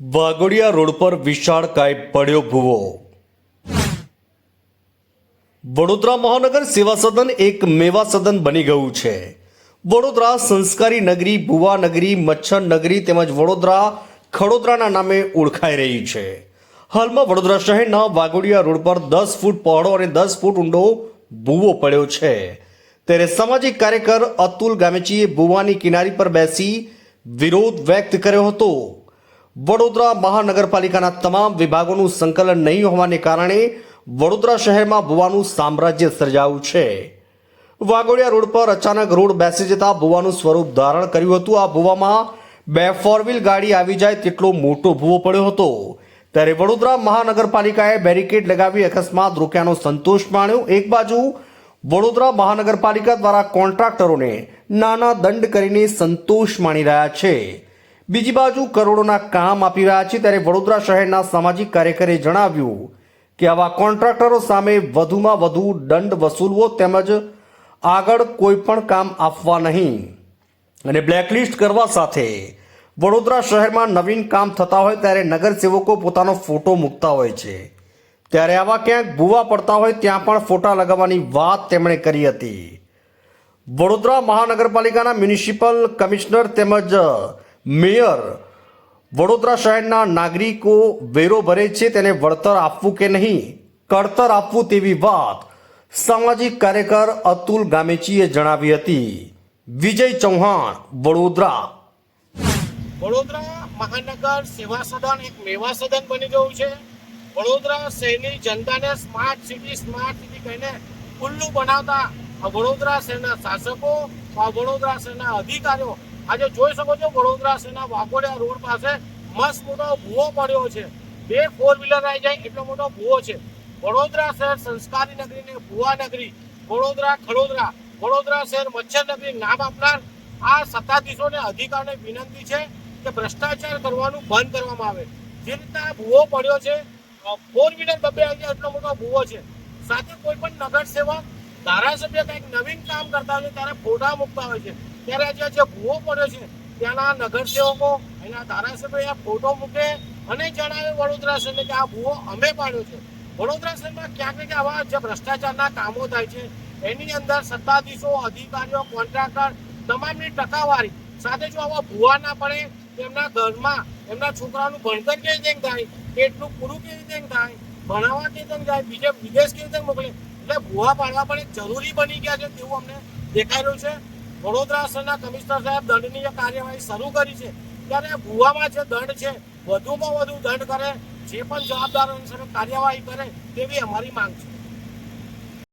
Waghodia road પર વિશાળકાય પડ્યો ભૂવો. વડોદરા મહાનગર સેવા સદન એક મેવા સદન બની ગયું છે. વડોદરા સંસ્કારી નગરી, ભુવા નગરી, મચ્છર નગરી તેમજ વડોદરા ખડોદરાના નામે ઓળખાઈ રહી છે. હાલમાં વડોદરા શહેરના વાઘોડિયા રોડ પર 10 ફૂટ પહોળો અને 10 ફૂટ ઊંડો ભૂવો પડ્યો છે. ત્યારે સામાજિક કાર્યકર અતુલ ગામેચીએ ભૂવાની કિનારી પર બેસી વિરોધ વ્યક્ત કર્યો હતો. વડોદરા મહાનગરપાલિકાના તમામ વિભાગોનું સંકલન નહીં હોવાને કારણે વડોદરા શહેરમાં ભૂવાનું સામ્રાજ્ય સર્જાયું છે. વાઘોડિયા રોડ પર અચાનક રોડ બેસી જતા ભૂવાનું સ્વરૂપ ધારણ કર્યું હતું. આ ભૂવામાં 2 4 વ્હીલ ગાડી આવી જાય તેટલો મોટો ભૂવો પડ્યો હતો. ત્યારે વડોદરા મહાનગરપાલિકાએ બેરિકેડ લગાવી અકસ્માત રોક્યાનો સંતોષ માણ્યો. એક બાજુ વડોદરા મહાનગરપાલિકા દ્વારા કોન્ટ્રાક્ટરોને નાના દંડ કરીને સંતોષ માણી રહ્યા છે. બીજી બાજુ કરોડોના કામ આપી રહ્યા છે. ત્યારે વડોદરા શહેરના સામાજિક કાર્યકરે જણાવ્યું કે આવા કોન્ટ્રાક્ટરો સામે વધુમાં વધુ દંડ વસૂલવો તેમજ આગળ કોઈ પણ કામ આપવા નહીં અને બ્લેકલિસ્ટ કરવા સાથે વડોદરા શહેરમાં નવીન કામ થતા હોય ત્યારે નગરસેવકો પોતાનો ફોટો મૂકતા હોય છે. ત્યારે આવા ક્યાંક ભૂવા પડતા હોય ત્યાં પણ ફોટા લગાવવાની વાત તેમણે કરી હતી. વડોદરા મહાનગરપાલિકાના મ્યુનિસિપલ કમિશનર તેમજ મેયર વડોદરા શહેરના નાગરિકો વેરો ભરે છે તેને વળતર આપવું કે નહીં કળતર આપવું તેવી વાત સામાજિક કાર્યકર અતુલ ગામેચીએ જણાવી હતી. વિજય ચૌહાણ, વડોદરા. વડોદરા મહાનગર સેવા સદન એક મેવા સદન બની ગયું છે. વડોદરા શહેરની જનતાને સ્માર્ટ સિટી કહીને ખુલ્લું બનાવતા આ વડોદરા શહેરના શાસકો, આ વડોદરા શહેરના અધિકારીઓ આજે જોઈ શકો છો વડોદરા શહેરના વાઘોડિયા રોડ પાસે મસ્ત મોટો ભૂવો પડ્યો છે. 2 4 વ્હીલર આવી જાય એટલો મોટો ભૂવો છે. વડોદરા શહેર સંસ્કારી નગરી ને ભુવા નગરી, વડોદરા ખડોદરા, વડોદરા શહેર મચ્છર નગરી નામ આપનાર આ સત્તાધીશોને અધિકારીઓને વિનંતી છે કે ભ્રષ્ટાચાર કરવાનું બંધ કરવામાં આવે. જે રીતના ભૂવો પડ્યો છે, 4 વ્હીલર બબે આવી જાય એટલો મોટો ભૂવો છે. સાથે કોઈ પણ નગર સેવક, ધારાસભ્ય કંઈક નવીન કામ કરતા હોય ત્યારે ફોટા મૂકતા હોય છે. ત્યારે જે ભૂવો પડ્યો છે ત્યાંના નગરસેવકો, એના ધારાસભ્ય ફોટો મૂકે અને જણાવે વડોદરા શહેરને કે આ ભૂવો અમે પાડ્યો છે. વડોદરા શહેરમાં ક્યાંક ને આવા જે ભ્રષ્ટાચારના કામો થાય છે એની અંદર સત્તાધીશો, અધિકારીઓ, કોન્ટ્રાક્ટર તમામની ટકાવારી સાથે જો આવા ભૂવા ના પડે તેમના ઘરમાં એમના છોકરાનું ભણતર કેવી રીતે થાય, પેટનું પૂરું કેવી રીતે થાય, ભણાવવા કેવી રીતે જાય, બીજે વિદેશ કેવી રીતે મોકલે. એટલે ભૂવા પાડવા પણ જરૂરી બની ગયા છે તેવું અમને દેખાઈ રહ્યું છે. વડોદરા શહેરના કમિશનર સાહેબ દંડનીય કાર્યવાહી શરૂ કરી છે. ત્યારે ભૂવામાં જે દંડ છે વધુમાં વધુ દંડ કરે, જે પણ જવાબદારો કાર્યવાહી કરે તેવી અમારી માંગ છે.